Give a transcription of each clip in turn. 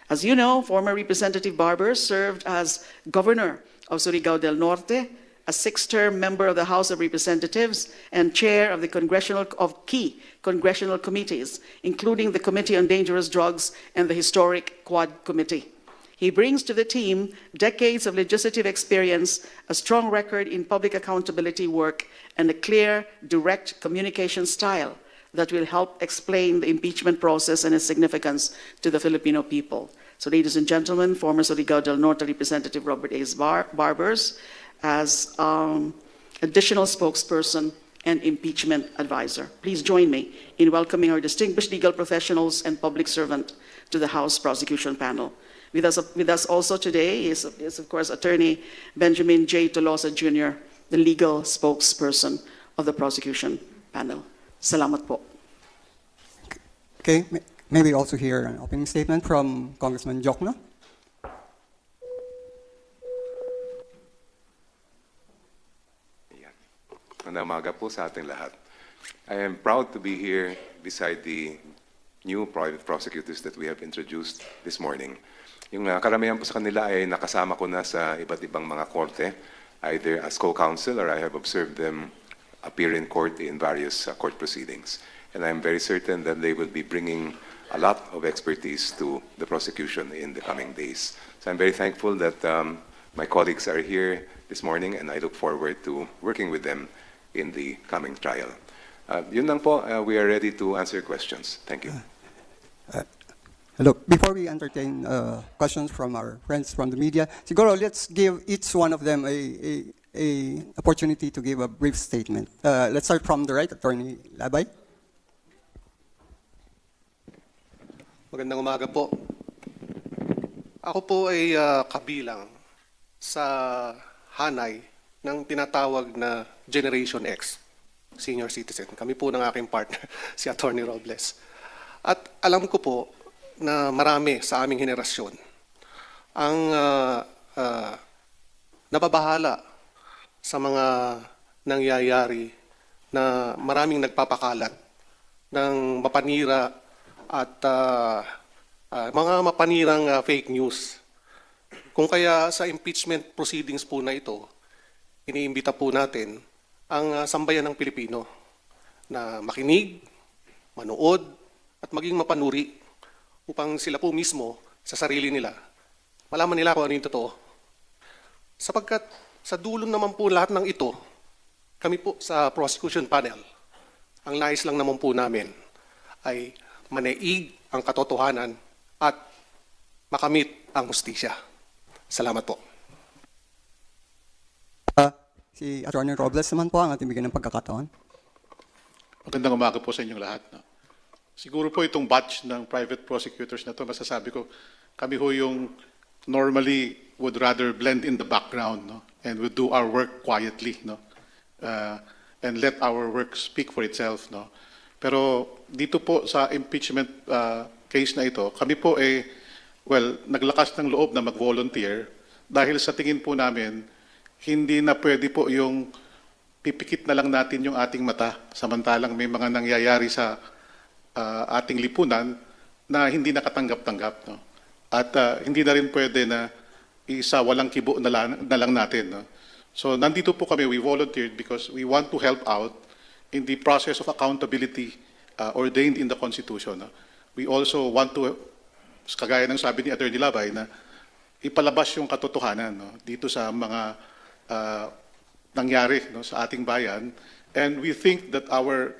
As you know, former Representative Barber served as governor of Surigao del Norte, a 6-term member of the House of Representatives, and chair of key congressional committees, including the Committee on Dangerous Drugs and the historic Quad Committee. He brings to the team decades of legislative experience, a strong record in public accountability work, and a clear, direct communication style that will help explain the impeachment process and its significance to the Filipino people. So, ladies and gentlemen, former Surigao del Norte Representative Robert A. Barbers as additional spokesperson and impeachment advisor. Please join me in welcoming our distinguished legal professionals and public servant to the House Prosecution Panel. With us also today is of course, Attorney Benjamin J. Tolosa Jr., the legal spokesperson of the Prosecution Panel. Salamat po. Okay, maybe also hear an opening statement from Congressman Jokno. Magandang umaga po sa ating lahat. I am proud to be here beside the new private prosecutors that we have introduced this morning. Yung karamihan po sa kanila ay nakasama ko na sa iba't ibang mga korte, either as co-counsel or I have observed them appear in court in various court proceedings. And I am very certain that they will be bringing a lot of expertise to the prosecution in the coming days. So I'm very thankful that my colleagues are here this morning, and I look forward to working with them in the coming trial. Yun lang po, we are ready to answer questions. Thank you. Look, before we entertain questions from our friends from the media, siguro let's give each one of them a opportunity to give a brief statement. Let's start from the right, Attorney Labay. Magandang umaga po. Ako po ay kabilang sa hanay ng tinatawag na Generation X, senior citizen. Kami po ng aking partner, si Attorney Robles. At alam ko po na marami sa aming henerasyon ang nababahala sa mga nangyayari na maraming nagpapakalat ng mapanira at mga mapanirang fake news. Kung kaya sa impeachment proceedings po na ito, iniimbita po natin ang sambayan ng Pilipino na makinig, manood, at maging mapanuri upang sila po mismo sa sarili nila malaman nila kung ano yung totoo. Sapagkat sa dulo naman po lahat ng ito, kami po sa prosecution panel, ang nais lang naman po namin ay manaig ang katotohanan at makamit ang hustisya. Salamat po. Si Attorney Robles naman po ang ating bigyan ng pagkakataon. Magandang umaga po sa inyong lahat. No? Siguro po itong batch ng private prosecutors na to, masasabi ko, kami ho yung normally would rather blend in the background, no? And would do our work quietly, no? And let our work speak for itself. No? Pero dito po sa impeachment case na ito, kami po naglakas ng loob na mag-volunteer dahil sa tingin po namin, hindi na pwede po yung pipikit na lang natin yung ating mata samantalang may mga nangyayari sa ating lipunan na hindi nakatanggap-tanggap. No? At hindi na rin pwede na isa walang kibo na lang natin. No? So nandito po kami, we volunteered because we want to help out in the process of accountability ordained in the Constitution. No? We also want to, kagaya ng sabi ni Attorney Labay, na ipalabas yung katotohanan, no? Dito sa mga nangyari, no, sa ating bayan. And we think that our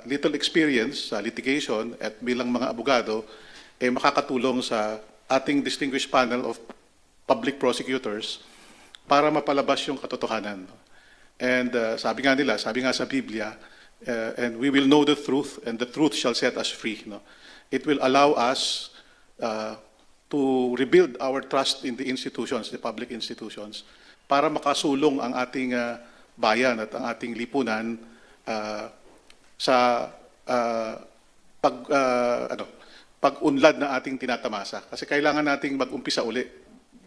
little experience sa litigation at bilang mga abogado makakatulong sa ating distinguished panel of public prosecutors para mapalabas yung katotohanan. And sabi nga sa Biblia, and we will know the truth and the truth shall set us free. No? It will allow us to rebuild our trust in the institutions, the public institutions, para makasulong ang ating bayan at ang ating lipunan sa pag-unlad na ating tinatamasa. Kasi kailangan nating mag-umpisa uli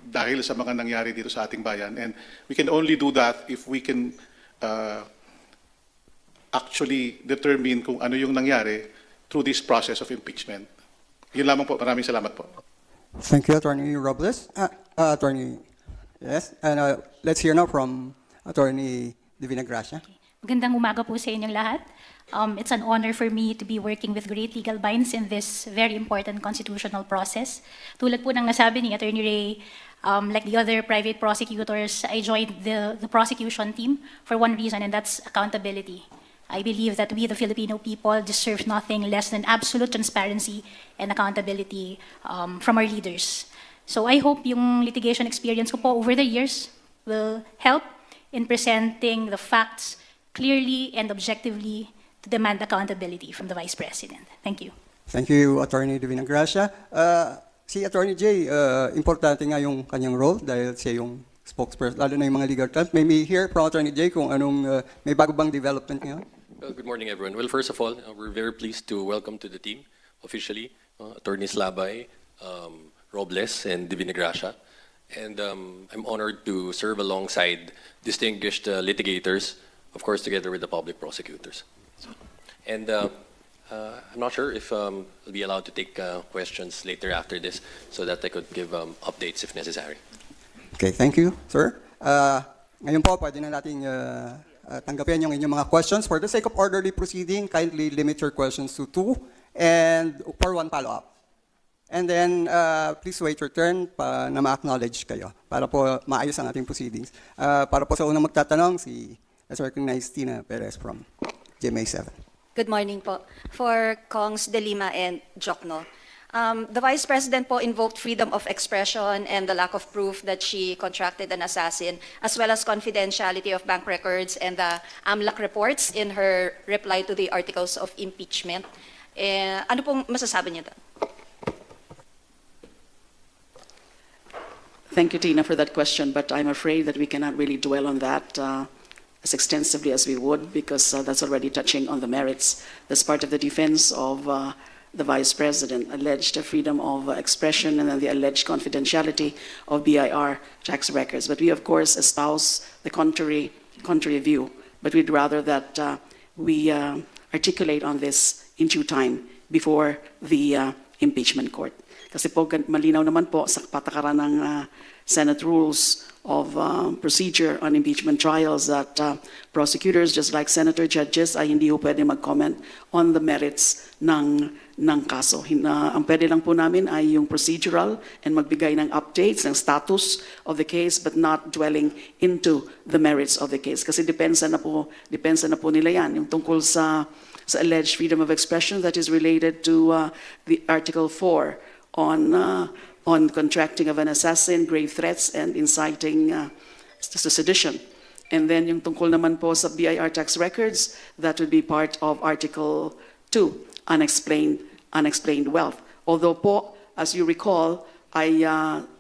dahil sa mga nangyari dito sa ating bayan. And we can only do that if we can actually determine kung ano yung nangyari through this process of impeachment. Yun lamang po. Maraming salamat po. Thank you, Attorney Robles. Attorney, yes. And let's hear now from Attorney Divina Gracia. Magandang umaga po sa inyong lahat. It's an honor for me to be working with great legal minds in this very important constitutional process. Tulad po ng nasabi ni Attorney Ray, like the other private prosecutors, I joined the prosecution team for one reason, and that's accountability. I believe that we, the Filipino people, deserve nothing less than absolute transparency and accountability from our leaders. So I hope yung litigation experience ko po over the years will help in presenting the facts clearly and objectively to demand accountability from the Vice President. Thank you. Thank you, Attorney Divina Gracia. Si Attorney Jay, importante nga yung kanyang role dahil siya yung spokesperson, lalo na yung mga legal terms. May we hear from Attorney Jay kung anong, may bago bang development ngayon? Well, good morning, everyone. Well, first of all, we're very pleased to welcome to the team, officially, Attorneys Labay, Robles, and Divina Gracia. And I'm honored to serve alongside distinguished litigators, of course, together with the public prosecutors. And I'm not sure if I'll be allowed to take questions later after this so that I could give updates if necessary. Okay, thank you, sir. Ngayon po, pwede na natin tanggapin yung inyong mga questions. For the sake of orderly proceeding, kindly limit your questions to 2 and for 1 follow-up. And then, please wait your turn na ma-acknowledge kayo para po maayos ang ating proceedings. Para po sa unang magtatanong, let's recognize Tina Perez from GMA7. Good morning po. For Kongs De Lima and Jokno. The Vice President po invoked freedom of expression and the lack of proof that she contracted an assassin, as well as confidentiality of bank records and the AMLAC reports in her reply to the articles of impeachment. Ano pong masasabi niyo doon? Thank you, Tina, for that question, but I'm afraid that we cannot really dwell on that as extensively as we would, because that's already touching on the merits. That's part of the defense of the Vice President, alleged freedom of expression and then the alleged confidentiality of BIR tax records. But we, of course, espouse the contrary view, but we'd rather that we articulate on this in due time before the impeachment court. Kasi po malinaw naman po sa patakaran ng Senate Rules of Procedure on Impeachment Trials that prosecutors, just like senator judges, ay hindi po pwede mag-comment on the merits ng kaso. Ang pwede lang po namin ay yung procedural and magbigay ng updates, ng status of the case, but not dwelling into the merits of the case. Kasi depensa na po nila yan. Yung tungkol sa alleged freedom of expression that is related to the Article 4 on contracting of an assassin, grave threats, and inciting to sedition. And then yung tungkol naman po sa BIR tax records, that would be part of Article 2, unexplained wealth. Although po, as you recall, ay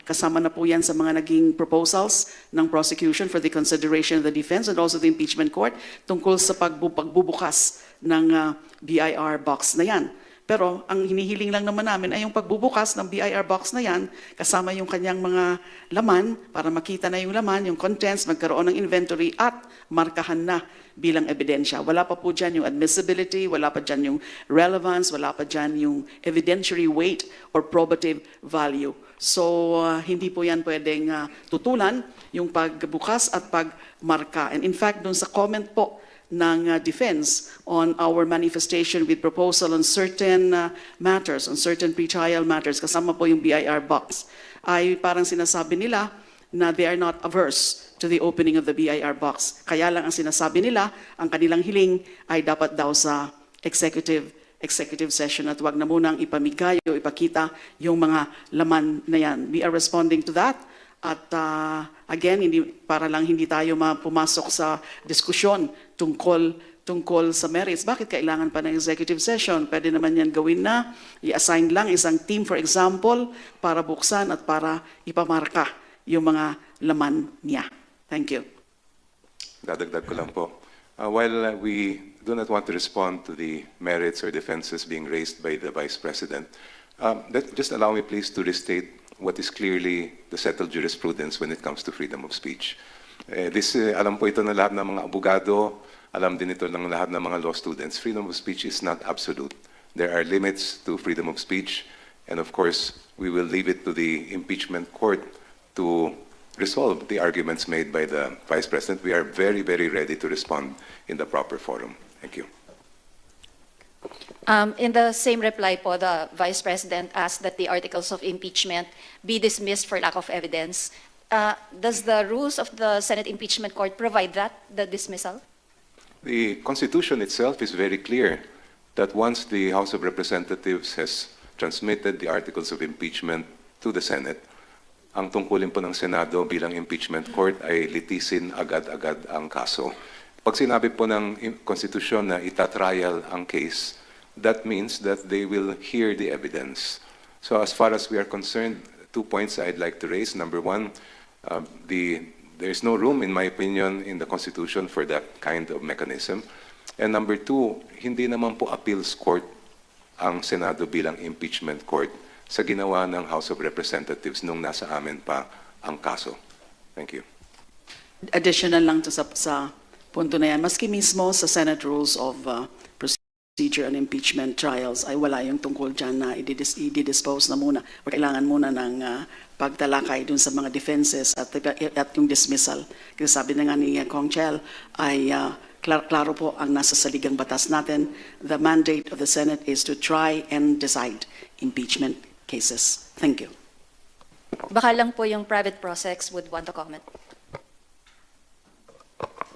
kasama na po yan sa mga naging proposals ng prosecution for the consideration of the defense and also the impeachment court tungkol sa pagbubukas ng BIR box na yan. Pero ang hinihiling lang naman namin ay yung pagbubukas ng BIR box na yan, kasama yung kanyang mga laman, para makita na yung laman, yung contents, magkaroon ng inventory at markahan na bilang ebidensya. Wala pa po dyan yung admissibility, wala pa dyan yung relevance, wala pa dyan yung evidentiary weight or probative value. So hindi po yan pwedeng tutulan yung pagbukas at pagmarka. And in fact, dun sa comment po ng defense on our manifestation with proposal on certain matters, on certain pretrial matters, kasama po yung BIR box, ay parang sinasabi nila na they are not averse to the opening of the BIR box. Kaya lang ang sinasabi nila, ang kanilang hiling ay dapat daw sa executive session at wag na munang ipamigay o ipakita yung mga laman na yan. We are responding to that. At again, para lang hindi tayo pumasok sa diskusyon tungkol sa merits. Bakit kailangan pa ng executive session? Pwede naman yan gawin na. I-assign lang isang team, for example, para buksan at para ipamarka yung mga laman niya. Thank you. Dadagdag ko lang po. While we do not want to respond to the merits or defenses being raised by the Vice President, just allow me please to restate what is clearly the settled jurisprudence when it comes to freedom of speech. Alam po ito ng lahat ng mga abogado, alam din ito ng lahat ng mga law students. Freedom of speech is not absolute. There are limits to freedom of speech, And of course, we will leave it to the impeachment court to resolve the arguments made by the Vice President. We are very, very ready to respond in the proper forum. Thank you. In the same reply po, the Vice President asked that the articles of impeachment be dismissed for lack of evidence. Does the rules of the Senate Impeachment Court provide that, the dismissal? The Constitution itself is very clear that once the House of Representatives has transmitted the articles of impeachment to the Senate, ang tungkulin po ng Senado bilang impeachment court ay litisin agad-agad ang kaso. Pag sinabi po ng Constitution na itatrial ang case, that means that they will hear the evidence. So as far as we are concerned, 2 points I'd like to raise. Number one, there's no room, in my opinion, in the Constitution for that kind of mechanism. And number two, hindi naman po appeals court ang Senado bilang impeachment court sa ginawa ng House of Representatives nung nasa amin pa ang kaso. Thank you. Additional lang to sa punto na yan, maski mismo sa Senate Rules of Procedure and Impeachment Trials ay wala yung tungkol dyan na i-dispose na muna o kailangan muna ng pagtalakay dun sa mga defenses at yung dismissal. Kasi sabi na nga ni Kong Chel ay klaro po ang nasa saligang batas natin. The mandate of the Senate is to try and decide impeachment cases. Thank you. Baka lang po yung private prosecs would want to comment.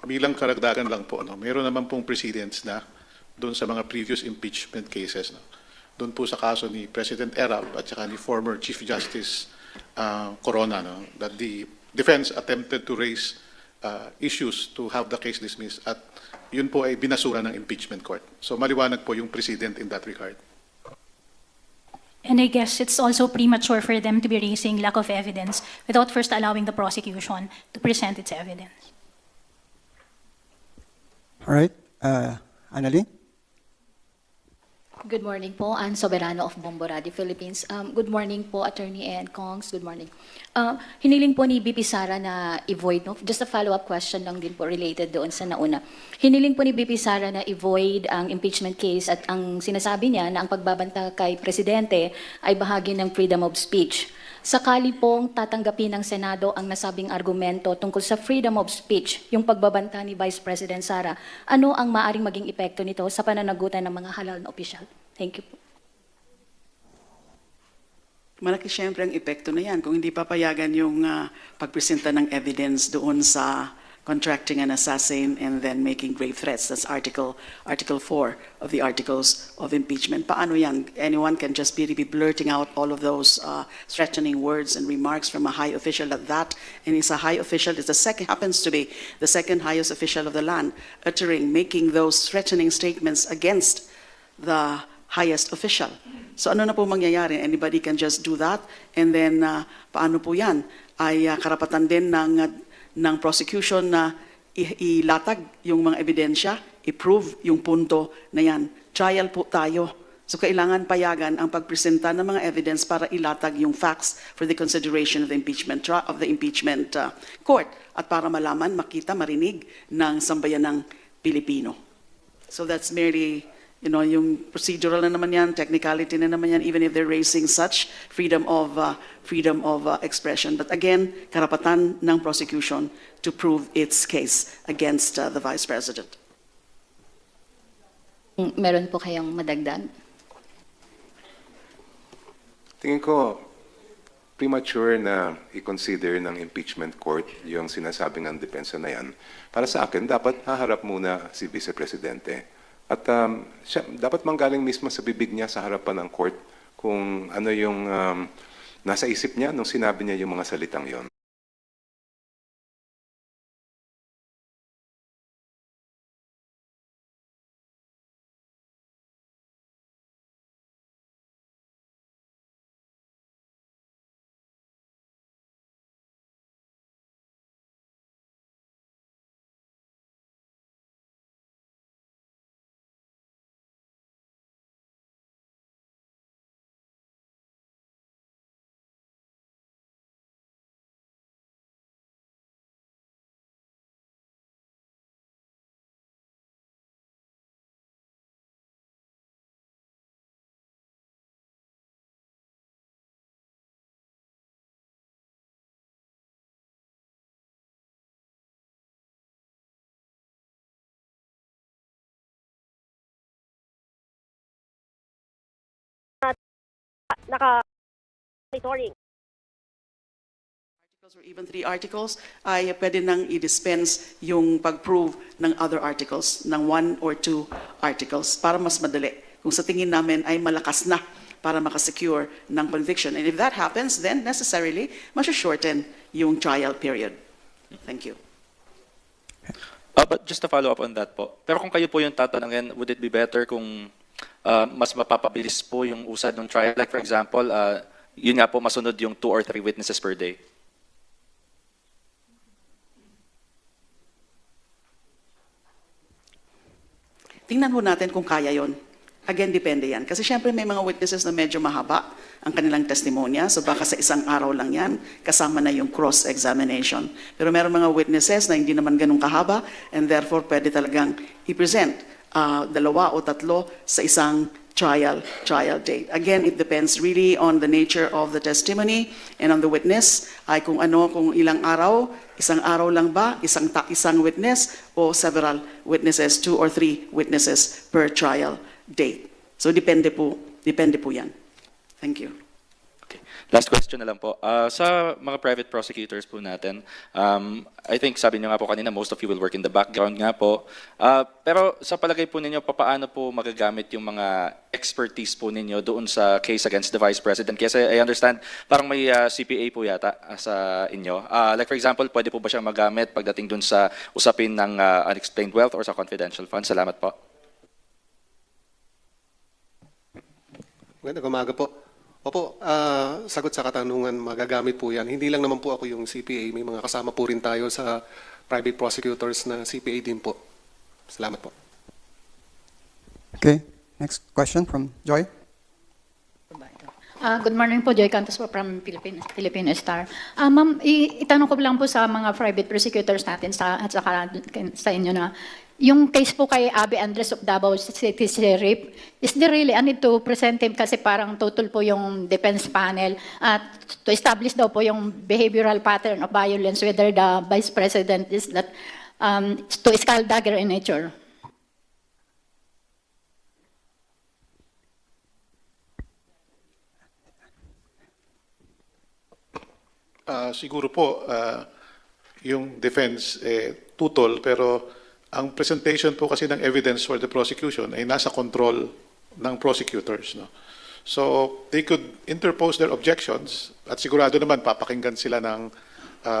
Bilang karagdagan lang po, meron naman pong precedents na doon sa mga previous impeachment cases. Doon po sa kaso ni President Erab at saka ni former Chief Justice Corona, that the defense attempted to raise issues to have the case dismissed at yun po ay binasura ng impeachment court. So maliwanag po yung precedent in that regard. And I guess it's also premature for them to be raising lack of evidence without first allowing the prosecution to present its evidence. All right. Annalyn? Good morning po, Ann Soberano of Bomboradi, Philippines. Good morning po, Attorney and Kongs. Good morning. Hiniling po ni BP Sara na i-void, just a follow-up question lang din po related doon sa nauna. Hiniling po ni BP Sara na i-void ang impeachment case at ang sinasabi niya na ang pagbabanta kay Presidente ay bahagi ng freedom of speech. Sakali pong tatanggapin ng Senado ang nasabing argumento tungkol sa freedom of speech, yung pagbabanta ni Vice President Sara, ano ang maaring maging epekto nito sa pananagutan ng mga halal na opisyal? Thank you po. Malaki siyempre ang epekto na yan kung hindi papayagan yung pagpresenta ng evidence doon sa contracting an assassin and then making grave threats. That's Article 4 of the Articles of Impeachment. Paano yan? Anyone can just be blurting out all of those threatening words and remarks from a high official at that. And it's a high official, happens to be the second highest official of the land, making those threatening statements against the highest official. So ano na po mangyayari? Anybody can just do that. And then paano po yan? Ay karapatan din ng prosecution na ilatag yung mga ebidensya, i-prove yung punto na yan. Trial po tayo. So kailangan payagan ang pagpresenta ng mga evidence para ilatag yung facts for the consideration of the impeachment court at para malaman, makita, marinig ng sambayanang Pilipino. So that's merely, yung procedural na naman yan, technicality na naman yan, even if they're raising such freedom of expression. But again, karapatan ng prosecution to prove its case against the Vice President. Meron po kayong madagdag? Tingin ko, premature na i-consider ng impeachment court yung sinasabing ang depensa na yan. Para sa akin, dapat haharap muna si Vice Presidente. At dapat manggaling mismo sa bibig niya sa harapan ng court kung ano yung nasa isip niya nung sinabi niya yung mga salitang yon. naka-monitoring. Or even 3 articles, ay pwede nang i-dispense yung pag-prove ng other articles, ng 1 or 2 articles, para mas madali. Kung sa tingin namin ay malakas na para makasecure ng conviction. And if that happens, then necessarily, mas-shorten yung trial period. Thank you. But just to follow up on that po, pero kung kayo po yung tatanungin, would it be better kung mas mapapabilis po yung usad ng trial? Like for example, yun nga po masunod yung 2 or 3 witnesses per day. Tingnan ho natin kung kaya yon. Again, depende yan. Kasi syempre may mga witnesses na medyo mahaba ang kanilang testimonya. So baka sa isang araw lang yan, kasama na yung cross-examination. Pero meron mga witnesses na hindi naman ganun kahaba and therefore pwede talagang i-present 2 o 3 sa isang trial date. Again, it depends really on the nature of the testimony and on the witness. Ay kung ilang araw, isang araw lang ba, isang witness o several witnesses, 2 or 3 witnesses per trial date. So depende po yan. Thank you. Okay. Last question na lang po. Sa mga private prosecutors po natin, I think sabi niyo nga po kanina, most of you will work in the background nga po. Pero sa palagay po ninyo, paano po magagamit yung mga expertise po ninyo doon sa case against the Vice President? Kasi I understand, parang may CPA po yata sa inyo. Like for example, pwede po ba siyang magamit pagdating doon sa usapin ng unexplained wealth or sa confidential funds? Salamat po. Magandang umaga po. Opo, sagot sa katanungan, magagamit po yan. Hindi lang naman po ako yung CPA, may mga kasama po rin tayo sa private prosecutors na CPA din po. Salamat po. Okay, next question from Joy. Good morning po, Joy Cantos po from Philippine Star. Ma'am, itanong ko lang po sa mga private prosecutors natin at saka sa inyo na yung case po kay Abby Andres of Davao City Sheriff, is there really a need to present him kasi parang total po yung defense panel at to establish daw po yung behavioral pattern of violence whether the Vice President is that to skulldugger in nature? Siguro po, yung defense tutol, pero ang presentation po kasi ng evidence for the prosecution ay nasa control ng prosecutors. No? So they could interpose their objections at sigurado naman papakinggan sila ng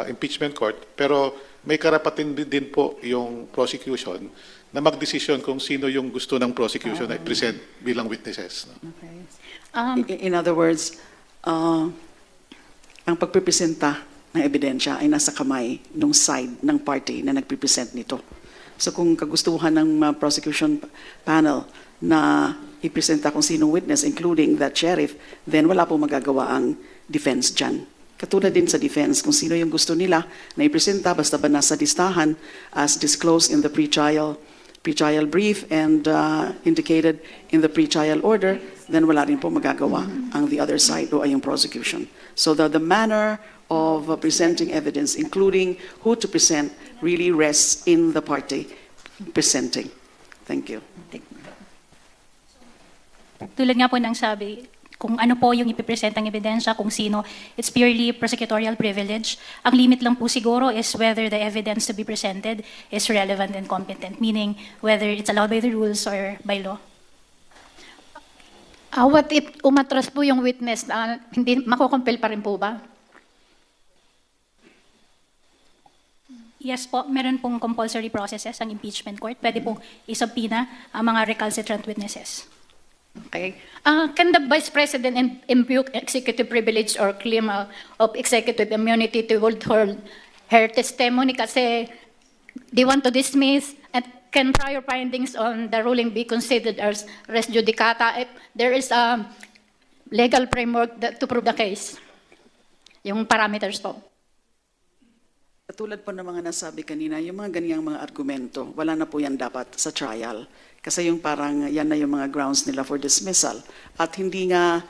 impeachment court, pero may karapatan din po yung prosecution na magdesisyon kung sino yung gusto ng prosecution ay present bilang witnesses. No? Okay. In other words, ang pagpipresenta ng ebidensya ay nasa kamay ng side ng party na nagpipresent nito. So kung kagustuhan ng prosecution panel na ipresenta kung sinong witness, including that sheriff, then wala po magagawa ang defense dyan. Katulad din sa defense, kung sino yung gusto nila na ipresenta, basta ba nasa listahan as disclosed in the pre-trial brief and indicated in the pre-trial order, then wala rin po magagawa ang the other side o ay yung prosecution. So the manner of presenting evidence, including who to present, really rests in the party presenting. Thank you. Tulad nga po ng sabi, kung ano po yung ipipresent ang ebidensya, kung sino, it's purely prosecutorial privilege. Ang limit lang po siguro is whether the evidence to be presented is relevant and competent, meaning whether it's allowed by the rules or by law. What if umatras po yung witness, hindi makukumpel pa rin po ba? Yes po, meron pong compulsory processes ang impeachment court. Pwede pong isubpoena ang mga recalcitrant witnesses. Okay. Can the Vice President invoke executive privilege or claim of executive immunity to withhold her testimony kasi they want to dismiss? And can prior findings on the ruling be considered as res judicata if there is a legal framework to prove the case? Yung parameters po. Katulad po ng mga nasabi kanina, yung mga ganyang mga argumento, wala na po yan dapat sa trial. Kasi yung parang yan na yung mga grounds nila for dismissal. At hindi nga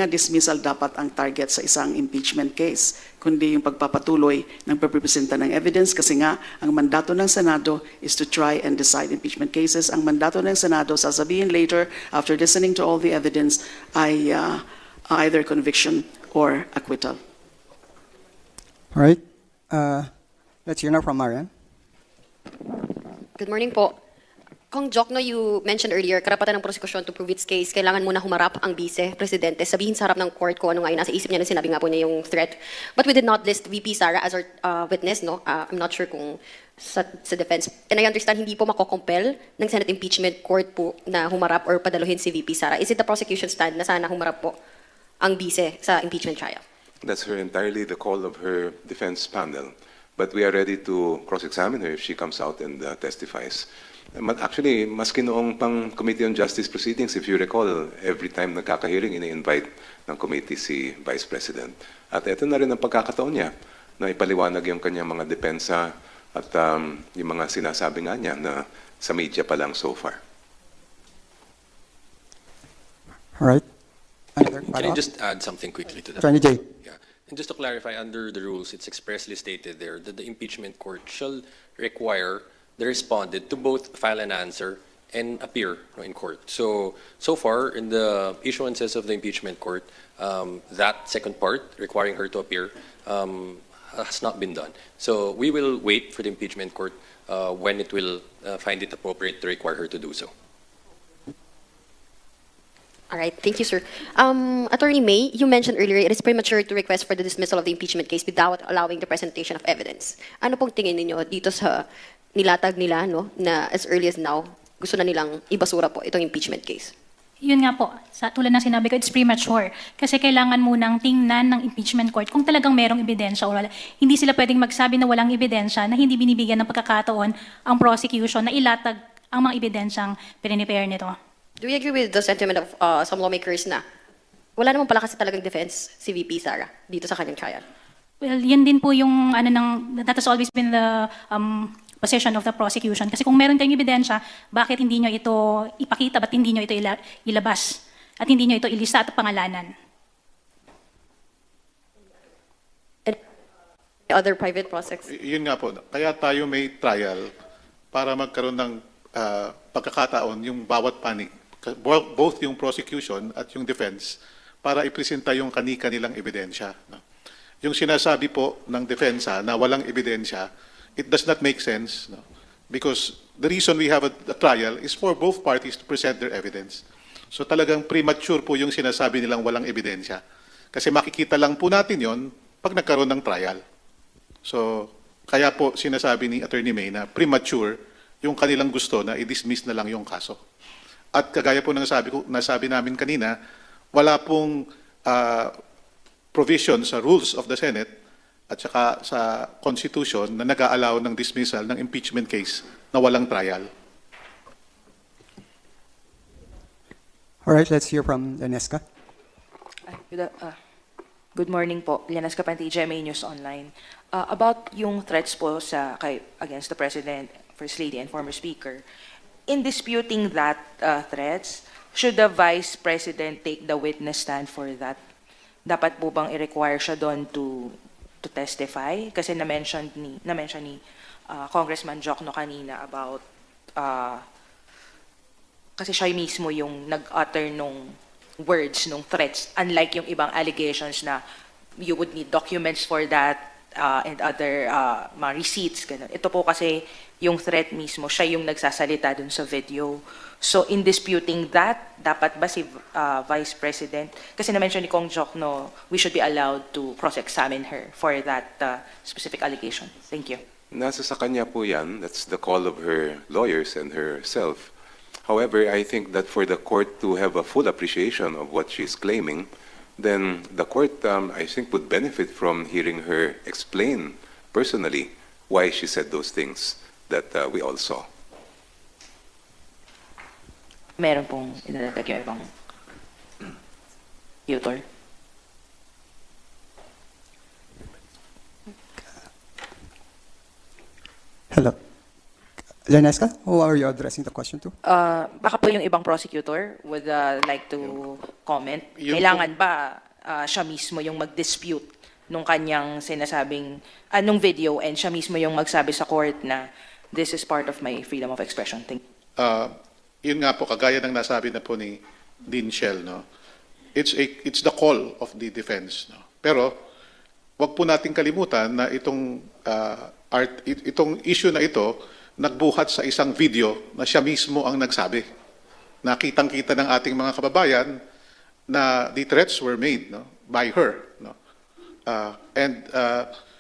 dismissal dapat ang target sa isang impeachment case, kundi yung pagpapatuloy ng pagpipresenta ng evidence. Kasi nga, ang mandato ng Senado is to try and decide impeachment cases. Ang mandato ng Senado, sasabihin later, after listening to all the evidence, ay either conviction or acquittal. All right. Let's hear now from Marian. Good morning po. Kong Jokno, you mentioned earlier, karapatan ng prosecution to prove its case, kailangan muna humarap ang vice-presidente, sabihin sa harap ng court ko ano nga yung nasa isip niya na sinabi nga po niya yung threat. But we did not list VP Sara as our witness, no? I'm not sure kung sa defense. And I understand hindi po makokompel ng Senate impeachment court po na humarap or padaluhin si VP Sara. Is it the prosecution stand na sana humarap po ang vice sa impeachment trial? That's entirely the call of her defense panel. But we are ready to cross-examine her if she comes out and testifies. Actually, maski noong pang Committee on Justice Proceedings, if you recall, every time nagkaka-hearing, ini-invite ng committee si Vice President. At ito na rin ang pagkakataon niya na ipaliwanag yung kanyang mga depensa at yung mga sinasabi nga niya na sa media pa lang so far. All right. Another Can I follow-up? just add something quickly to that? Attorney Jay. Yeah. And just to clarify, under the rules, it's expressly stated there that the impeachment court shall require the respondent to both file an answer and appear in court. So far, in the issuances of the impeachment court, that second part, requiring her to appear, has not been done. So we will wait for the impeachment court when it will find it appropriate to require her to do so. All right, thank you, sir. Attorney May, you mentioned earlier it is premature to request for the dismissal of the impeachment case without allowing the presentation of evidence. Ano pong tingin ninyo dito sa nilatag nila, no, na as early as now, gusto na nilang ibasura po itong impeachment case? Yun nga po, tulad ng sinabi ko, it's premature. Kasi kailangan munang tingnan ng impeachment court kung talagang merong ebidensya o wala. Hindi sila pwedeng magsabi na walang ebidensya, na hindi binibigyan ng pagkakataon ang prosecution na ilatag ang mga ebidensyang pinipare nito. Do you agree with the sentiment of some lawmakers na wala naman pala kasi talagang defense si VP Sara dito sa kanyang trial? Well, yan din po yung that has always been the position of the prosecution. Kasi kung meron kayong ebidensya, bakit hindi nyo ito ipakita, ba't hindi nyo ito ilabas, at hindi nyo ito ilista at pangalanan? Other private prosecutors? Yun nga po, kaya tayo may trial para magkaroon ng pagkakataon yung bawat panig, both yung prosecution at yung defense, para ipresenta yung kani-kanilang ebidensya. No? Yung sinasabi po ng depensa na walang ebidensya, it does not make sense. No? Because the reason we have a trial is for both parties to present their evidence. So talagang premature po yung sinasabi nilang walang ebidensya. Kasi makikita lang po natin yon pag nagkaroon ng trial. So kaya po sinasabi ni Attorney May na premature yung kanilang gusto na i-dismiss na lang yung kaso. At kagaya po ng nasabi namin kanina, wala pong provision sa rules of the Senate at saka sa Constitution na nag-aalaw ng dismissal ng impeachment case na walang trial. All right, let's hear from Lenesca. Good morning po. Lianas Kapanti, GMA News Online. About yung threats po against the President, First Lady, and former Speaker, in disputing that threats, should the Vice President take the witness stand for that? Dapat po bang i-require siya doon to testify? Kasi na-mention ni Congressman Jokno kanina about kasi siya mismo yung nag-utter nung words, nung threats, unlike yung ibang allegations na you would need documents for that and other mga receipts. Ganun. Ito po kasi yung threat mismo, siya yung nagsasalita dun sa video. So in disputing that, dapat ba si Vice President, kasi na-mention ni Kong Jokno, we should be allowed to cross-examine her for that specific allegation. Thank you. Nasa sa kanya po yan. That's the call of her lawyers and herself. However, I think that for the court to have a full appreciation of what she's claiming, then the court, I think, would benefit from hearing her explain personally why she said those things that we all saw. Meron pong inadagdag yung ibang tutor. Hello. Lenesca, who are you addressing the question to? Baka po yung ibang prosecutor would like to comment. Kailangan ba siya mismo yung mag-dispute nung kanyang sinasabing, nung video, and siya mismo yung magsabi sa court na this is part of my freedom of expression? Thank you. Yun nga po, kagaya ng nasabi na po ni Dean Shell, no? it's the call of the defense. No? Pero wag po nating kalimutan na itong issue na ito nagbuhat sa isang video na siya mismo ang nagsabi. Nakitang-kita ng ating mga kababayan na the threats were made, no, by her. No?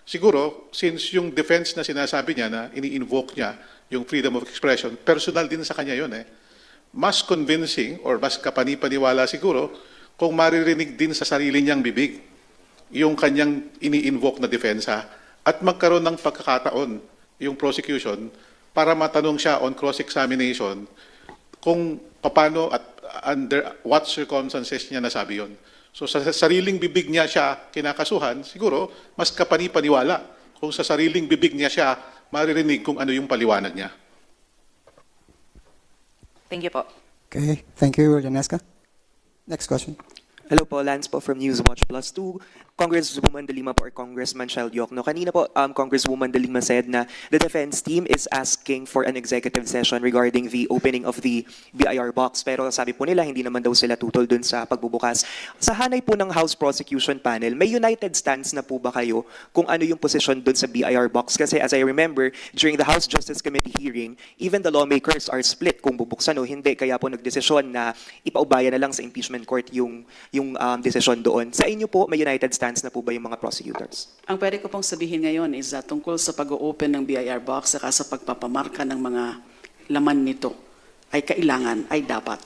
Siguro, since yung defense na sinasabi niya na ini-invoke niya yung freedom of expression, personal din sa kanya yun mas convincing or mas kapani-paniwala siguro kung maririnig din sa sarili niyang bibig yung kanyang ini-invoke na defensa at magkaroon ng pagkakataon yung prosecution para matanong siya on cross-examination kung paano at under what circumstances niya nasabi yun. So sa sariling bibig niya siya kinakasuhan, siguro mas kapani-paniwala kung sa sariling bibig niya siya maririnig kung ano yung paliwanag niya. Thank you po. Okay, thank you, Janesca. Next question. Hello po, Lance po from Newswatch Plus 2. Congresswoman De Lima po or Congressman Shell Diokno. Kanina po, Congresswoman De Lima said na the defense team is asking for an executive session regarding the opening of the BIR box. Pero sabi po nila, hindi naman daw sila tutol dun sa pagbubukas. Sa hanay po ng House Prosecution Panel, may united stance na po ba kayo kung ano yung position dun sa BIR box? Kasi as I remember, during the House Justice Committee hearing, even the lawmakers are split kung bubuksan o hindi. Kaya po nagdesisyon na ipaubaya na lang sa impeachment court yung desisyon doon. Sa inyo po, may united stance na po ba yung mga prosecutors? Ang pwede ko pong sabihin ngayon is tungkol sa pag-open ng BIR box saka sa pagpapamarka ng mga laman nito ay kailangan, ay dapat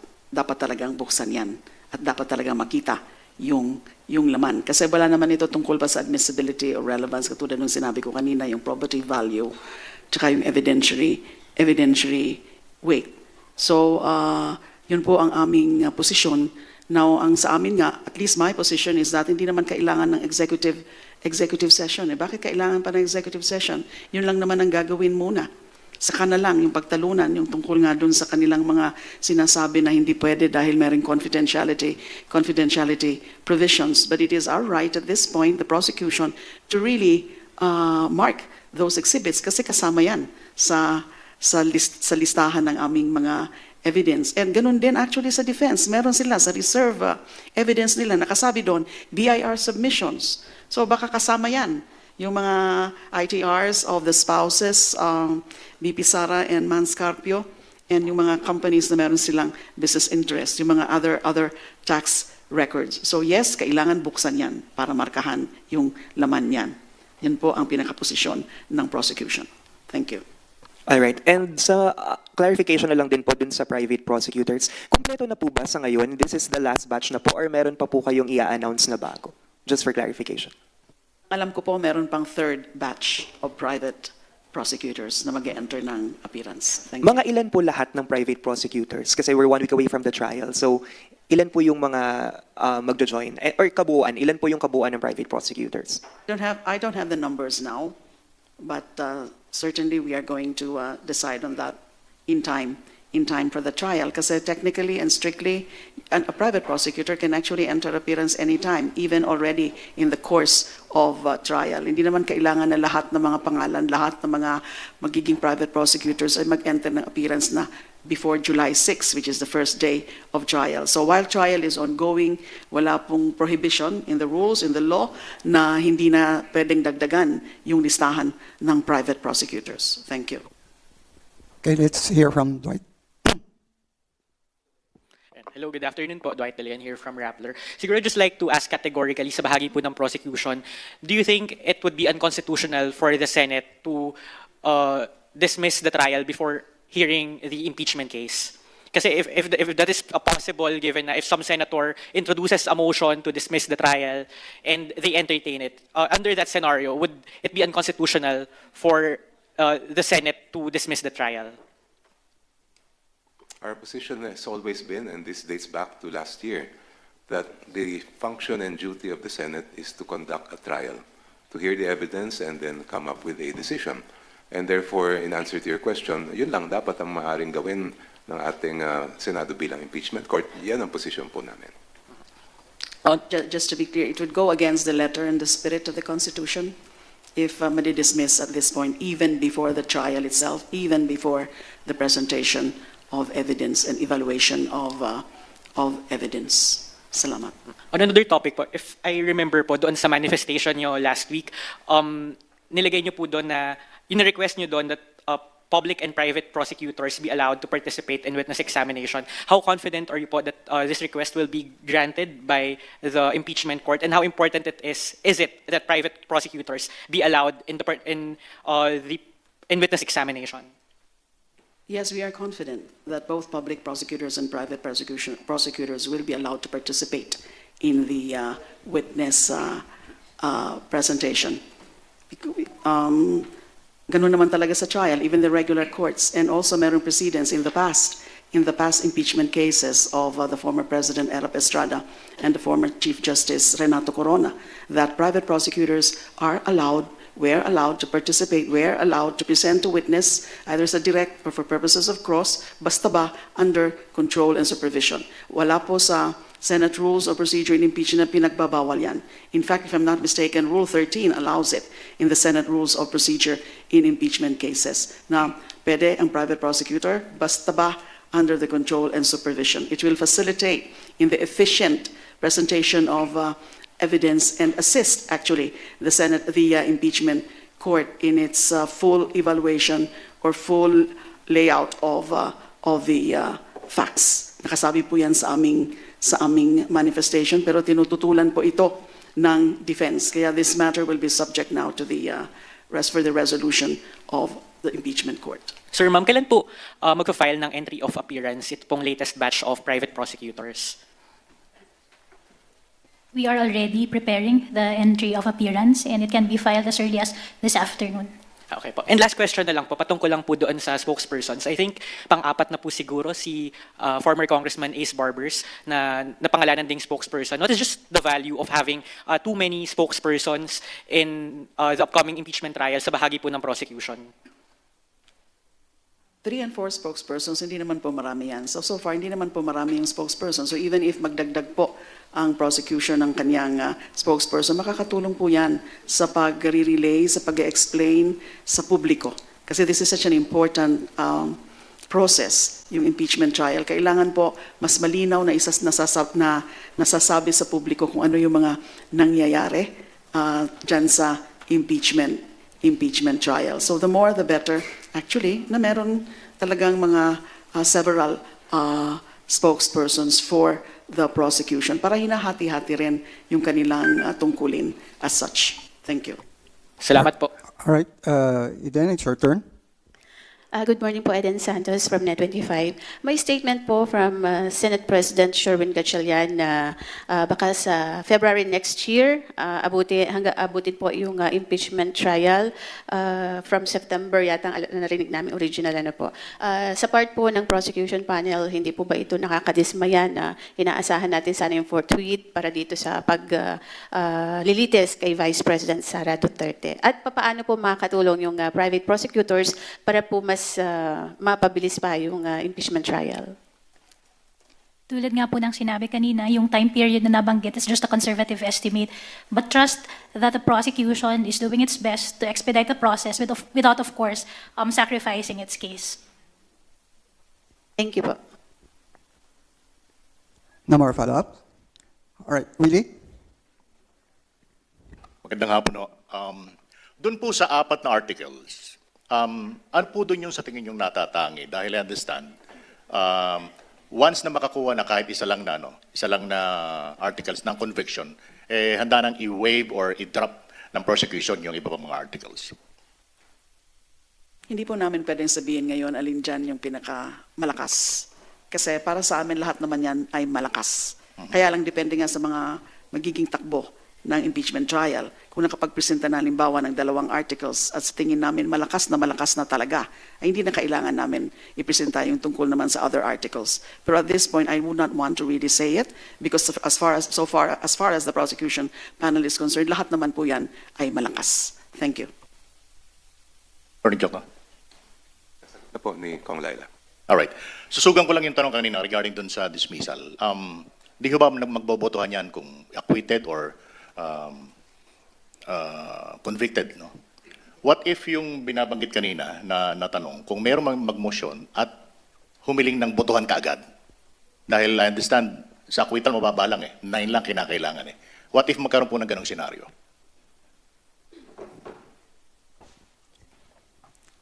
talagang buksan yan at dapat talagang makita yung laman. Kasi wala naman ito tungkol pa sa admissibility or relevance katulad ng sinabi ko kanina, yung probative value tsaka yung evidentiary weight. So, yun po ang aming posisyon. Now, ang sa amin nga, at least my position is that hindi naman kailangan ng executive session. Bakit kailangan pa ng executive session? Yun lang naman ang gagawin muna. Saka na lang yung pagtalunan, yung tungkol nga dun sa kanilang mga sinasabi na hindi pwede dahil merong confidentiality provisions. But it is our right at this point, the prosecution, to really mark those exhibits kasi kasama yan sa listahan ng aming mga evidence. And ganun din actually sa defense. Meron sila sa reserve evidence nila, nakasabi doon, BIR submissions. So baka kasama yan. Yung mga ITRs of the spouses, BP Sara and Manscarpio, and yung mga companies na meron silang business interest, yung mga other tax records. So yes, kailangan buksan yan para markahan yung laman yan. Yan po ang pinakaposisyon ng prosecution. Thank you. Alright, and sa clarification na lang din po dun sa private prosecutors, kumpleto na po ba sa ngayon? This is the last batch na po or meron pa po kayong i-announce na bago? Just for clarification. Alam ko po meron pang third batch of private prosecutors na mag-e-enter ng appearance. Thank you. Mga ilan po lahat ng private prosecutors? Kasi we're 1 week away from the trial. So, ilan po yung mga magjo-join? Or kabuuan, ilan po yung kabuuan ng private prosecutors? I don't have the numbers now, but certainly we are going to decide on that in time for the trial. Kasi technically and strictly, a private prosecutor can actually enter appearance anytime, even already in the course of trial. Hindi naman kailangan na lahat ng mga pangalan, lahat ng mga magiging private prosecutors ay mag-enter ng appearance na before July 6, which is the first day of trial. So while trial is ongoing, wala pong prohibition in the rules, in the law, na hindi na pwedeng dagdagan yung listahan ng private prosecutors. Thank you. Okay, let's hear from Dwight. Hello, good afternoon po. Dwight Delian here from Rappler. Siguro just like to ask categorically sa bahagi po ng prosecution, do you think it would be unconstitutional for the Senate to dismiss the trial before hearing the impeachment case? Kasi if that is possible, given na if some senator introduces a motion to dismiss the trial and they entertain it, under that scenario, would it be unconstitutional for the Senate to dismiss the trial? Our position has always been, and this dates back to last year, that the function and duty of the Senate is to conduct a trial, to hear the evidence and then come up with a decision. And therefore, in answer to your question, yun lang dapat ang maaaring gawin ng ating Senado bilang impeachment court. Yan ang position po namin. Just to be clear, it would go against the letter and the spirit of the Constitution if they dismiss at this point, even before the trial itself, even before the presentation of evidence and evaluation of evidence. Salamat. On another topic po, if I remember po, doon sa manifestation nyo last week, nilagay nyo po doon na, yung request nyo doon that public and private prosecutors be allowed to participate in witness examination. How confident are you po that this request will be granted by the impeachment court, and how important is it that private prosecutors be allowed in witness examination? Yes, we are confident that both public prosecutors and private prosecutors will be allowed to participate in the witness presentation. Ganun naman talaga sa trial, even the regular courts, and also merong precedents in the past impeachment cases of the former President Erap Estrada and the former Chief Justice Renato Corona, that private prosecutors were allowed to participate, were allowed to present a witness, either sa direct or for purposes of cross, basta ba under control and supervision. Wala po sa Senate Rules of Procedure in Impeachment na pinagbabawal yan. In fact, if I'm not mistaken, Rule 13 allows it in the Senate Rules of Procedure in impeachment cases. Na pwede ang private prosecutor, basta ba under the control and supervision. It will facilitate in the efficient presentation of evidence and assist actually the impeachment court in its full evaluation or full layout of the facts. Nakasabi po yan sa aming manifestation, pero tinututulan po ito ng defense. Kaya this matter will be subject now to the for the resolution of the impeachment court. Sir, ma'am, kailan po magpa-file ng entry of appearance ito pong latest batch of private prosecutors? We are already preparing the entry of appearance, and it can be filed as early as this afternoon. Okay po. And last question na lang po, patungkol lang po doon sa spokespersons. I think pang-apat na po siguro si former Congressman Ace Barbers na napangalanan ding spokesperson. What is just the value of having too many spokespersons in the upcoming impeachment trial sa bahagi po ng prosecution? 3 and 4 spokespersons, hindi naman po marami yan. So far, hindi naman po marami yung spokesperson. So even if magdagdag po ang prosecution ng kanyang spokesperson, makakatulong po yan sa pag-relay, sa pag-explain sa publiko. Kasi this is such an important process, yung impeachment trial. Kailangan po mas malinaw na nasasabi sa publiko kung ano yung mga nangyayari dyan sa impeachment trial. So the more the better, actually, na meron talagang mga several spokespersons for the prosecution para hinahati-hati rin yung kanilang tungkulin as such. Thank you. Salamat po. All right, Eden, it's your turn. Good morning po, Eden Santos from Net25. May statement po from Senate President Sherwin Gatchalian na baka sa February next year, abutin po yung impeachment trial from September yata narinig namin original po. Sa part po ng prosecution panel, hindi po ba ito nakakadismaya na inaasahan natin sana yung fourth tweet para dito sa paglilitis kay Vice President Sara Duterte? At paano po makakatulong yung private prosecutors para po mas mapabilis pa yung impeachment trial? Tulad nga po ng sinabi kanina, yung time period na nabanggit is just a conservative estimate. But trust that the prosecution is doing its best to expedite the process without, of course, sacrificing its case. Thank you po. No more follow-up? All right, Willie? Magandang hapon, no? Doon po sa 4 na articles, ano po doon yung sa tingin yung natatangi? Dahil I understand, once na makakuha na kahit isa lang na articles ng conviction, handa nang i-waive or i-drop ng prosecution yung iba pang mga articles. Hindi po namin pwedeng sabihin ngayon alin dyan yung pinakamalakas. Kasi para sa amin lahat naman yan ay malakas. Kaya lang depende nga sa mga magiging takbo ng impeachment trial. Kung nakapagpresenta na halimbawa ng 2 articles at sa tingin namin malakas na talaga, ay hindi na kailangan namin ipresenta yung tungkol naman sa other articles. Pero at this point, I would not want to really say it because as far as the prosecution panel is concerned, lahat naman po yan ay malakas. Thank you. Attorney Jokno. Na po ni Kong Laila. Alright. Susugan ko lang yung tanong kanina regarding dun sa dismissal. Di ko ba magbobotohan yan kung acquitted or convicted, no? What if yung binabanggit kanina na tanong, kung mayroong mag-motion at humiling ng botohan kaagad? Dahil I understand, Sa acquittal, mababa lang 9 lang kinakailangan What if magkaroon po ng ganong senaryo?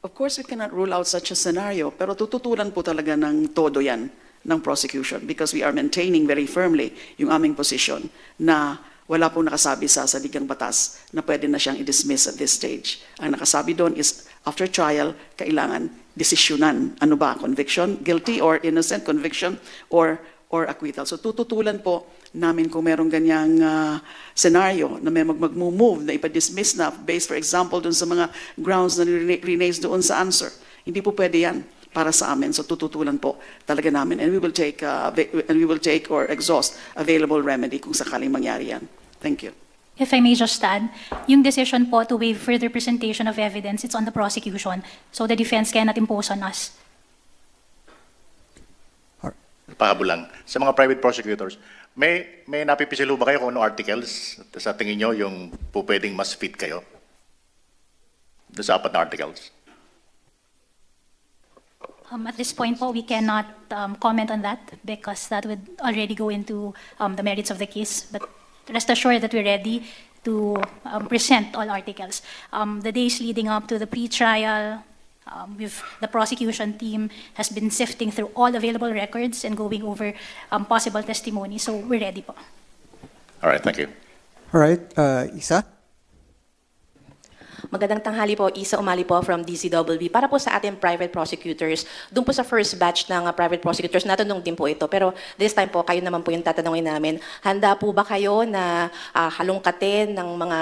Of course, we cannot rule out such a scenario, pero tututulan po talaga ng todo yan ng prosecution because we are maintaining very firmly yung aming position na wala pong nakasabi sa saligang batas na pwede na siyang i-dismiss at this stage. Ang nakasabi doon is after trial, kailangan desisyonan. Ano ba? Conviction, guilty or innocent, conviction or acquittal. So tututulan po namin kung merong ganyang scenario na may mag-move na ipa-dismiss na based, for example, doon sa mga grounds na rinaise doon sa answer. Hindi po pwede yan para sa amin. So tututulan po talaga namin and we will take or exhaust available remedy kung sakaling mangyari yan. Thank you. If I may just add, yung decision po to waive further presentation of evidence, it's on the prosecution. So the defense cannot impose on us. Pahabol lang. Sa mga private prosecutors, may napipisilo ba kayo kung ano articles sa tingin nyo yung po pwedeng mas fit kayo? Sa 4 na articles? At this point po, we cannot comment on that because that would already go into the merits of the case. But rest assured that we're ready to present all articles. The days leading up to the pre-trial, the prosecution team has been sifting through all available records and going over possible testimony. So we're ready po. All right, thank you. All right, Isa? Magandang tanghali po, Isa Umali po from DCWB. Para po sa ating private prosecutors, doon po sa first batch ng private prosecutors, natanong din po ito. Pero this time po, kayo naman po yung tatanungin namin. Handa po ba kayo na halongkatin ng mga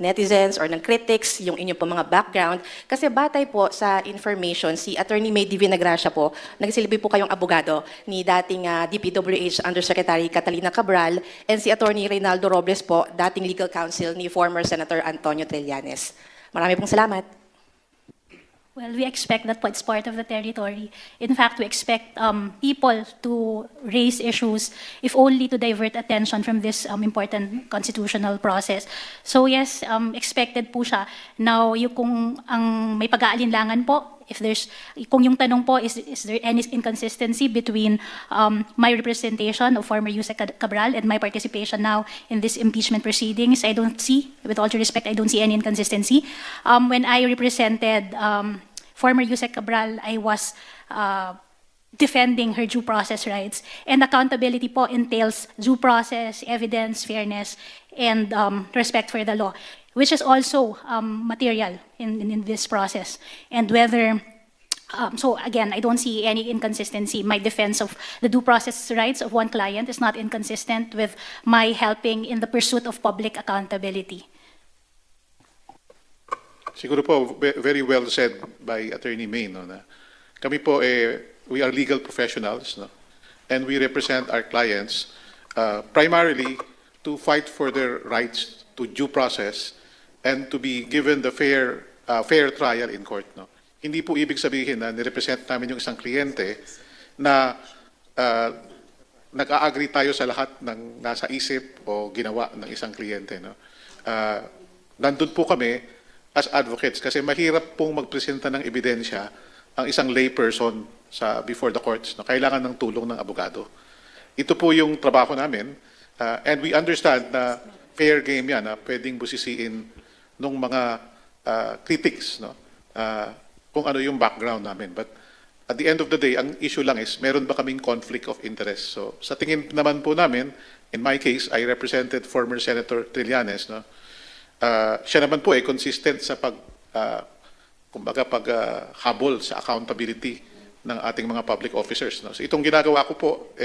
netizens or ng critics yung inyong po mga background? Kasi batay po sa information, si Attorney May Divinagracia po, nagsilbi po kayong abogado ni dating DPWH Undersecretary Catalina Cabral and si Attorney Reynaldo Robles po, dating legal counsel ni former Senator Antonio Trillanes. Marami pong salamat. Well, we expect that it's part of the territory. In fact, we expect people to raise issues, if only to divert attention from this important constitutional process. So yes, expected po siya. Now, kung ang may pag-aalinlangan po, kung yung tanong po, is there any inconsistency between my representation of former Yusek Cabral and my participation now in this impeachment proceedings? I don't see, with all due respect, I don't see any inconsistency. When I represented former Yusek Cabral, I was defending her due process rights. And accountability po entails due process, evidence, fairness, and respect for the law, which is also material in this process. And whether, so again, I don't see any inconsistency. My defense of the due process rights of one client is not inconsistent with my helping in the pursuit of public accountability. Siguro po, very well said by Attorney May, no, na kami po, we are legal professionals, no, and we represent our clients primarily to fight for their rights to due process and to be given the fair trial in court. No? Hindi po ibig sabihin na nirepresent namin yung isang kliyente na nag-a-agree tayo sa lahat ng nasa isip o ginawa ng isang kliyente. No? Nandun po kami as advocates kasi mahirap pong magpresenta ng ebidensya ang isang layperson before the courts. No? Kailangan ng tulong ng abogado. Ito po yung trabaho namin and we understand na fair game yan na pwedeng busisiin ng mga critics, no? Kung ano yung background namin. But at the end of the day, ang issue lang is meron ba kaming conflict of interest? So sa tingin naman po namin, in my case, I represented former Senator Trillanes, no? Siya naman po consistent sa habol sa accountability ng ating mga public officers. No? So itong ginagawa ko po,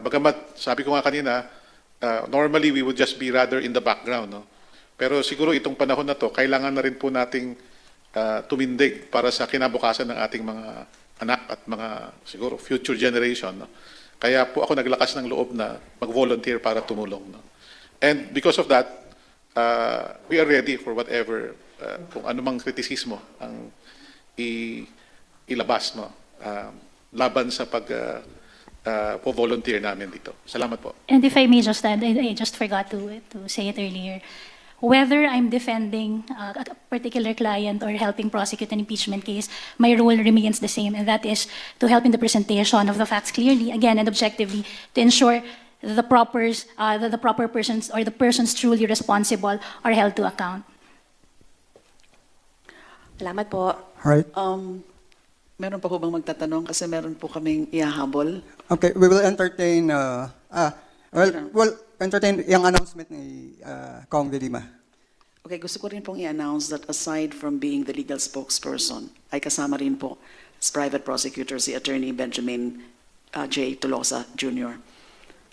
bagamat sabi ko nga kanina, normally we would just be rather in the background. No? Pero siguro itong panahon na to, kailangan na rin po nating tumindig para sa kinabukasan ng ating mga anak at mga siguro future generation. No? Kaya po ako naglakas ng loob na mag-volunteer para tumulong. No? And because of that, we are ready for whatever, kung anumang kritisismo ang ilabas, no? Laban sa volunteer namin dito. Salamat po. And if I may just add, I just forgot to say it earlier. whether I'm defending a particular client or helping prosecute an impeachment case, my role remains the same, and that is to help in the presentation of the facts clearly, again, and objectively, to ensure the proper persons or the persons truly responsible are held to account. Salamat po. Alright. Meron pa po bang magtatanong? Kasi meron po kaming ihahabol. Okay, we will entertain, entertain yung announcement ni Kong de Lima. Okay, gusto ko rin pong i-announce that aside from being the legal spokesperson, ay kasama rin po as private prosecutor si Attorney Benjamin J. Tolosa Jr.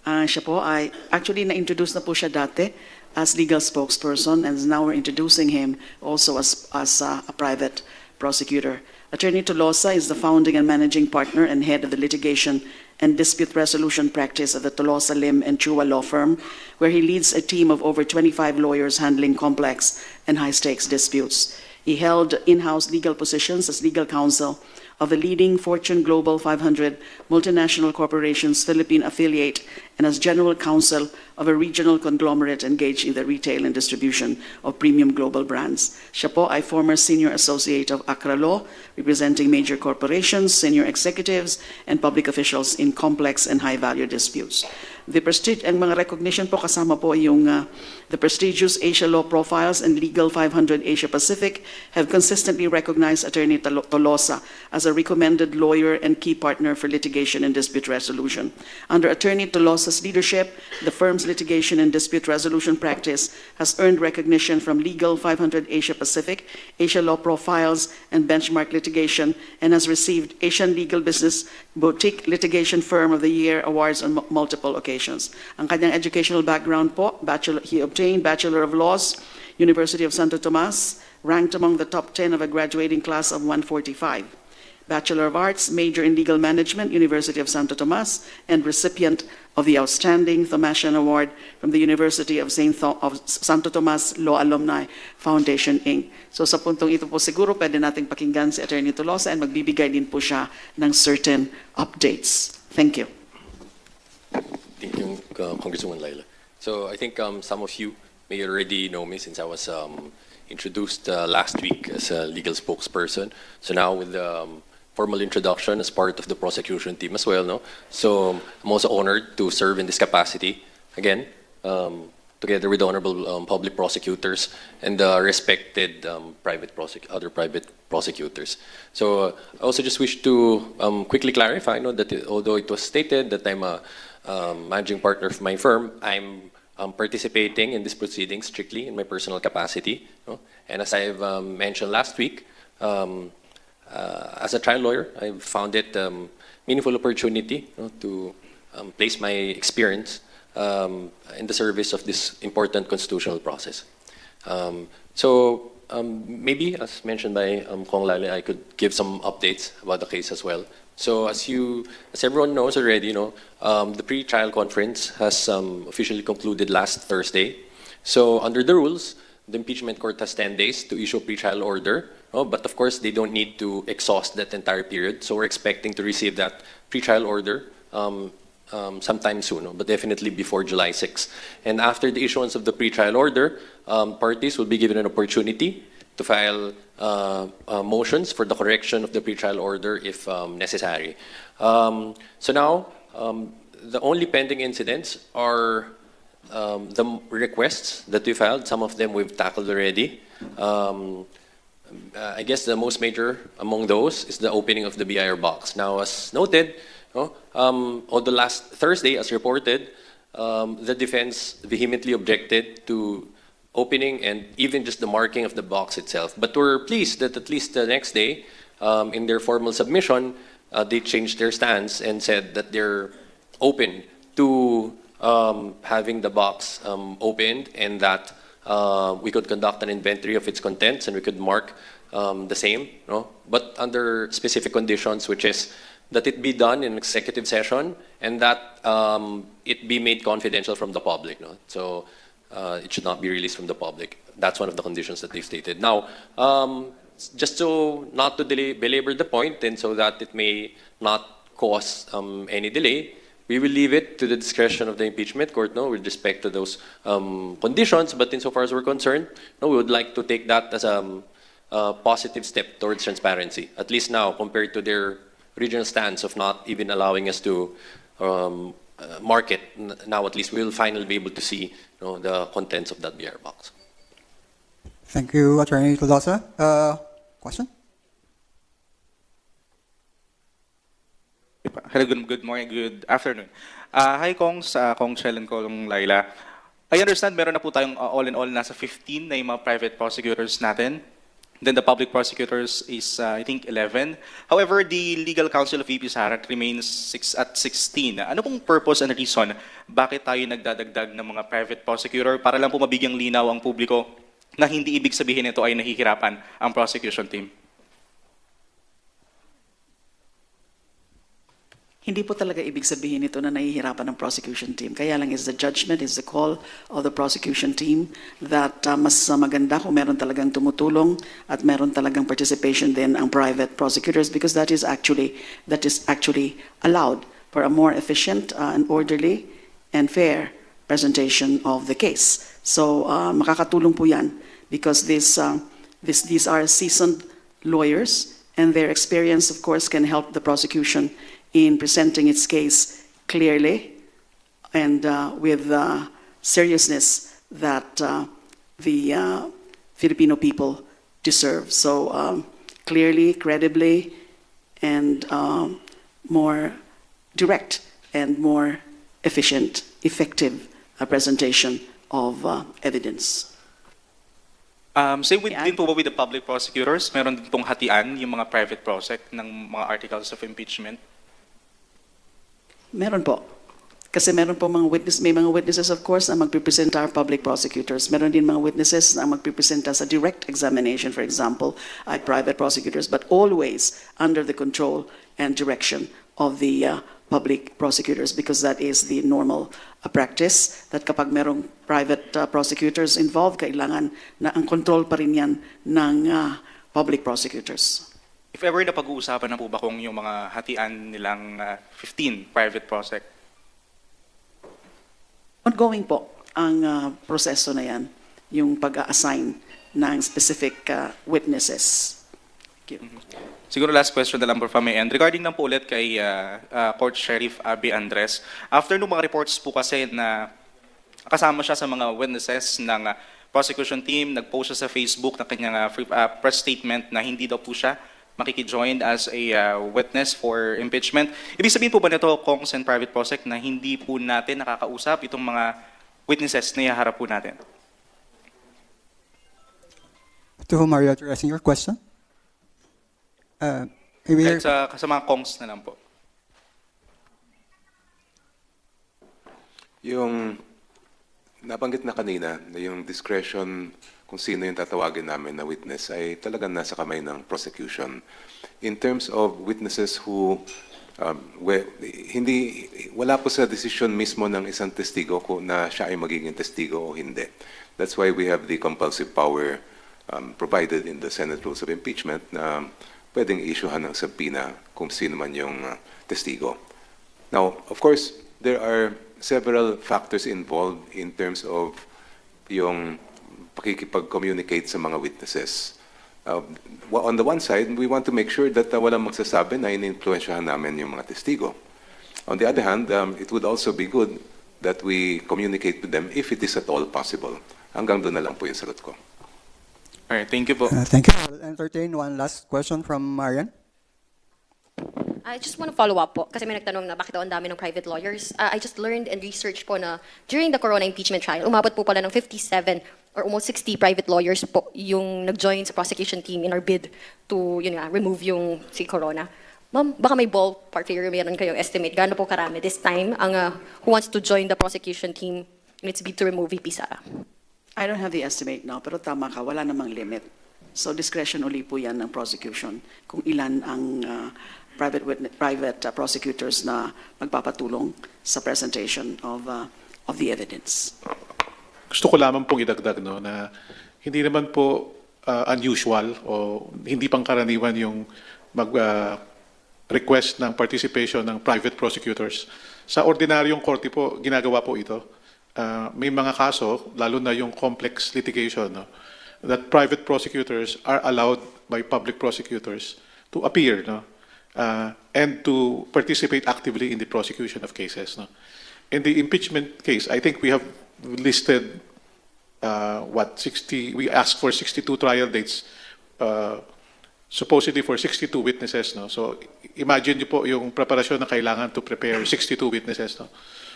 Siya po ay, actually na-introduce na po siya dati as legal spokesperson, and now we're introducing him also as a private prosecutor. Attorney Tolosa is the founding and managing partner and head of the litigation and dispute resolution practice of the Tolosa, Lim and Chua law firm, where he leads a team of over 25 lawyers handling complex and high-stakes disputes. He held in-house legal positions as legal counsel of the leading Fortune Global 500 multinational corporations Philippine affiliate, and as general counsel of a regional conglomerate engaged in the retail and distribution of premium global brands. Siya po ay former senior associate of Accra Law, representing major corporations, senior executives, and public officials in complex and high-value disputes. Ang mga recognition po kasama po yung the prestigious Asia Law Profiles and Legal 500 Asia Pacific have consistently recognized Attorney Tolosa as a recommended lawyer and key partner for litigation and dispute resolution. Under Attorney Tolosa's leadership, the firm's litigation and dispute resolution practice has earned recognition from Legal 500 Asia Pacific, Asia Law Profiles, and Benchmark Litigation, and has received Asian Legal Business Boutique Litigation Firm of the Year awards on multiple occasions. Ang kanyang educational background po, he obtained Bachelor of Laws, University of Santo Tomas, ranked among the top 10 of a graduating class of 145. Bachelor of Arts, major in Legal Management, University of Santo Tomas, and recipient of the Outstanding Thomasian Award from the University of Santo Tomas Law Alumni Foundation, Inc. So sa puntong ito po siguro, pwede nating pakinggan si Attorney Tolosa, and magbibigay din po siya ng certain updates. Thank you. Thank you, Congresswoman Laila. So I think some of you may already know me since I was introduced last week as a legal spokesperson. So now with the formal introduction as part of the prosecution team as well, no? So I'm also honored to serve in this capacity again, together with honorable public prosecutors and respected other private prosecutors. So I also just wish to quickly clarify, no, that although it was stated that I'm a managing partner of my firm, I'm participating in this proceeding strictly in my personal capacity, no? And as I've mentioned last week, as a trial lawyer, I've found it meaningful opportunity, no, to place my experience in the service of this important constitutional process. Maybe, as mentioned by Kong Lale, I could give some updates about the case as well. So as everyone knows already, the pre-trial conference has officially concluded last Thursday. So under the rules, the impeachment court has 10 days to issue a pre-trial order. But of course, they don't need to exhaust that entire period. So we're expecting to receive that pre-trial order sometime soon, but definitely before July 6. And after the issuance of the pre-trial order, parties will be given an opportunity to file motions for the correction of the pre-trial order if necessary. So now, the only pending incidents are the requests that we filed. Some of them we've tackled already. I guess the most major among those is the opening of the BIR box. Now, as noted, although last Thursday, as reported, the defense vehemently objected to opening and even just the marking of the box itself. But we're pleased that at least the next day, in their formal submission, they changed their stance and said that they're open to having the box opened, and that we could conduct an inventory of its contents and we could mark the same, but under specific conditions, which is that it be done in executive session and that it be made confidential from the public. So it should not be released from the public. That's one of the conditions that they've stated. Now, just so not to belabor the point and so that it may not cause any delay, we will leave it to the discretion of the impeachment court, no, with respect to those conditions. But insofar as we're concerned, no, we would like to take that as a positive step towards transparency. At least now, compared to their original stance of not even allowing us to market. Now, at least, we'll finally be able to see, the contents of that BR box. Thank you, Attorney Tolosa. Question? Hello, good morning, good afternoon. Hi, Kongs, Kong Chel and Kong Laila. I understand meron na po tayong all in all nasa 15 na yung mga private prosecutors natin. Then the public prosecutors is, I think, 11. However, the legal counsel of VP Sara remains 16. Ano pong purpose and reason bakit tayo nagdadagdag ng mga private prosecutor para lang po mabigyang linaw ang publiko na hindi ibig sabihin ito ay nahihirapan ang prosecution team? Hindi po talaga ibig sabihin ito na nahihirapan ng prosecution team. Kaya lang is the judgment, is the call of the prosecution team that mas maganda kung meron talagang tumutulong at meron talagang participation din ang private prosecutors because that is actually allowed for a more efficient and orderly and fair presentation of the case. So makakatulong po yan because these are seasoned lawyers and their experience, of course, can help the prosecution in presenting its case clearly and with seriousness that the Filipino people deserve. So clearly, credibly, and more direct and more efficient, effective presentation of evidence. Same with din po ba with the public prosecutors? Meron din pong hatian yung mga private prosec ng mga articles of impeachment? Meron po. Kasi meron po may mga witnesses of course na magpipresenta our public prosecutors. Meron din mga witnesses na magpipresenta sa direct examination, for example, at private prosecutors, but always under the control and direction of the public prosecutors because that is the normal practice that kapag merong private prosecutors involved, kailangan na ang control pa rin yan ng public prosecutors. If ever na pag-uusapan na po ba kung yung mga hatian nilang 15 private prosec? Ongoing po ang proseso na yan, yung pag-assign ng specific witnesses. Thank you. Siguro last question na lang po from my end. Regarding lang po ulit kay Court Sheriff Abby Andres, after nung mga reports po kasi na kasama siya sa mga witnesses ng prosecution team, nag-post siya sa Facebook ng kanyang press statement na hindi daw po siya makikijoin as a witness for impeachment. Ibig sabihin po ba nito, Kongs and Private Prosec, na hindi po natin nakakausap itong mga witnesses na ihaharap po natin? To whom are you addressing your question? Kahit sa mga Kongs na lang po. Yung nabanggit na kanina na yung discretion kung sino yung tatawagin namin na witness ay talagang nasa kamay ng prosecution. In terms of witnesses who wala po sa decision mismo ng isang testigo kung na siya ay magiging testigo o hindi. That's why we have the compulsive power provided in the Senate Rules of Impeachment na pwedeng i-issuehan ng subpoena kung sino man yung testigo. Now, of course, there are several factors involved in terms of yung pakikipag-communicate sa mga witnesses. On the one side, we want to make sure that walang magsasabi na in-influensyahan namin yung mga testigo. On the other hand, it would also be good that we communicate with them if it is at all possible. Hanggang doon na lang po yung sagot ko. Alright, thank you po. Thank you. I'll entertain one last question from Marian. I just want to follow up po, kasi may nagtanong na bakit daw ang dami ng private lawyers. I just learned and researched po na during the Corona impeachment trial, umabot po pala ng 57 or almost 60 private lawyers po yung nag-join sa prosecution team in our bid to remove yung si Corona. Ma'am, baka may ballpark figure meron kayong estimate. Gaano po karami this time ang who wants to join the prosecution team in its bid to remove VP Sara? I don't have the estimate now, pero tama ka, wala namang limit. So discretion uli po yan ng prosecution kung ilan ang private prosecutors na magpapatulong sa presentation of the evidence. Gusto ko lamang pong idagdag na hindi naman po unusual o hindi pangkaraniwan yung mag-request ng participation ng private prosecutors Sa ordinaryong korte po, ginagawa po ito. May mga kaso, lalo na yung complex litigation, no, that private prosecutors are allowed by public prosecutors to appear, no, and to participate actively in the prosecution of cases. No. In the impeachment case, I think we have listed we asked for 62 trial dates, supposedly for 62 witnesses. No? So imagine niyo po yung preparasyon na kailangan to prepare 62 witnesses. No?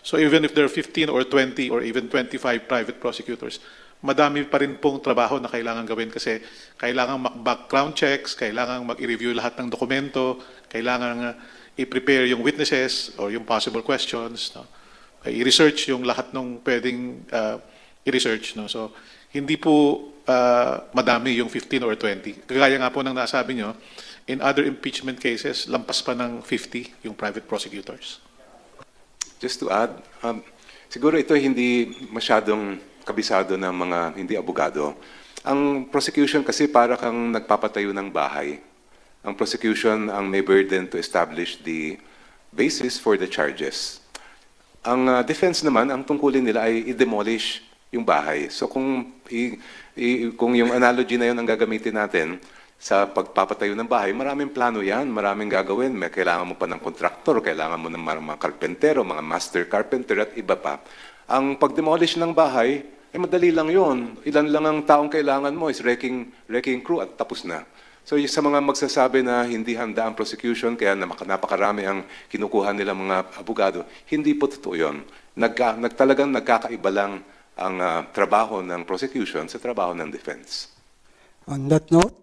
So even if there are 15 or 20 or even 25 private prosecutors, madami pa rin pong trabaho na kailangan gawin kasi kailangan mag-background checks, kailangan mag-review lahat ng dokumento, kailangan i-prepare yung witnesses or yung possible questions, no? I-research yung lahat ng pwedeng i-research. No? So hindi po madami yung 15 or 20. Kagaya nga po ng nasabi nyo, in other impeachment cases, lampas pa ng 50 yung private prosecutors. Just to add, siguro ito hindi masyadong kabisado ng mga hindi abogado. Ang prosecution kasi para kang nagpapatayo ng bahay. Ang prosecution ang may burden to establish the basis for the charges. Ang defense naman, ang tungkulin nila ay i-demolish yung bahay. So kung yung analogy na yun ang gagamitin natin sa pagpapatayo ng bahay, maraming plano yan, maraming gagawin. May kailangan mo pa ng kontraktor, kailangan mo ng mga karpentero, mga master carpenter at iba pa. Ang pag-demolish ng bahay, madali lang yun. Ilan lang ang taong kailangan mo is wrecking crew at tapos na. So sa mga magsasabi na hindi handa ang prosecution, kaya napakarami ang kinukuha nila mga abogado, hindi po totoo yun. Talagang nagkakaiba lang ang trabaho ng prosecution sa trabaho ng defense. On that note,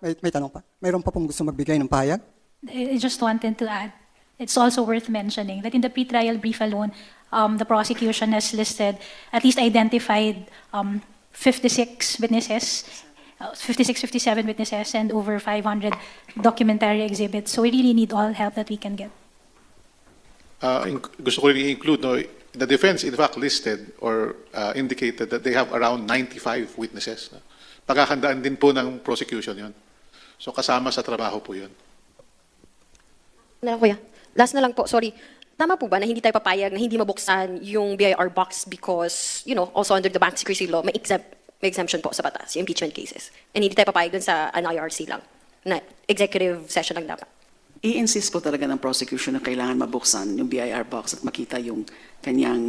may tanong pa? Mayroon pa pong gusto magbigay ng pahayag? I just wanted to add, it's also worth mentioning that in the pre-trial brief alone, the prosecution has listed, at least identified 56 witnesses, 57 witnesses, and over 500 documentary exhibits. So we really need all help that we can get. Gusto ko rin i-include, no, the defense in fact listed or indicated that they have around 95 witnesses. No? Pagkakandaan din po ng prosecution yun. So kasama sa trabaho po yun. Kuya, last na lang po, sorry. Tama po ba na hindi tayo papayag na hindi mabuksan yung BIR box because, you know, also under the bank secrecy law, may exemption po sa batas, yung impeachment cases. And hindi tayo papayag dun sa an IRC lang, na executive session lang dapat. I-insist po talaga ng prosecution na kailangan mabuksan yung BIR box at makita yung kanyang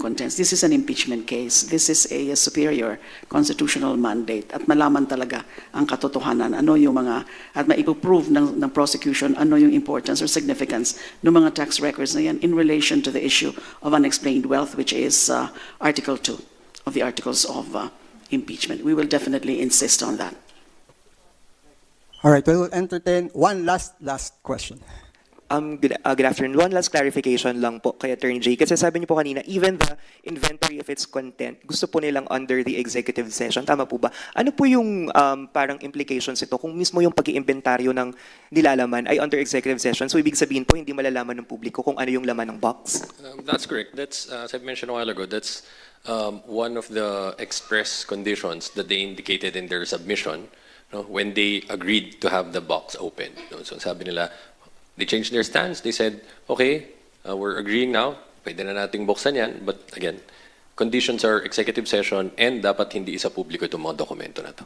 contents. This is an impeachment case. This is a superior constitutional mandate at malaman talaga ang katotohanan, ano yung mga, at maipoprove ng prosecution ano yung importance or significance ng mga tax records na yan in relation to the issue of unexplained wealth, which is Article 2 of the Articles of Impeachment. We will definitely insist on that. All right, we will entertain one last question. Good afternoon. One last clarification lang po kay Attorney Jay. Kasi sabi niyo po kanina, even the inventory of its content, gusto po nilang under the executive session. Tama po ba? Ano po yung parang implications ito kung mismo yung pag-iimbentaryo ng nilalaman ay under executive session? So ibig sabihin po, hindi malalaman ng publiko kung ano yung laman ng box? That's correct. That's, as I mentioned a while ago, that's one of the express conditions that they indicated in their submission, no, when they agreed to have the box open. No? So sabi nila, they changed their stance. They said, okay, we're agreeing now. Pwede na nating buksan yan. But again, conditions are executive session and dapat hindi isa publiko itong mga dokumento na to.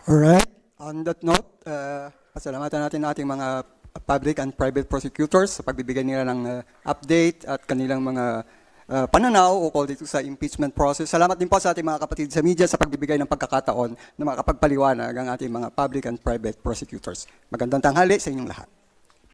Alright. On that note, pasalamatan natin ating mga public and private prosecutors sa pagbibigay nila ng update at kanilang mga pananaw ukol dito sa impeachment process. Salamat din po sa ating mga kapatid sa media sa pagbibigay ng pagkakataon na makapagpaliwanag ang ating mga public and private prosecutors. Magandang tanghali sa inyong lahat.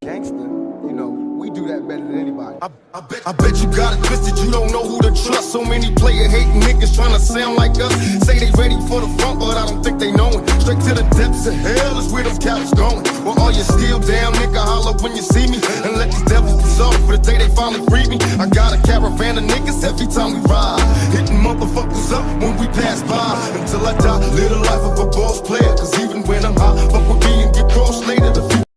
Gangster, you know, we do that better than anybody. I bet you got it twisted, you don't know who to trust. So many player-hating niggas trying to sound like us. Say they ready for the front, but I don't think they know it. Straight to the depths of hell is where those cowards going. Well, all you still down, nigga, holler when you see me. And let these devils be sorry for the day they finally free me. I got a caravan of niggas every time we ride. Hitting motherfuckers up when we pass by. Until I die, live the life of a boss player. Cause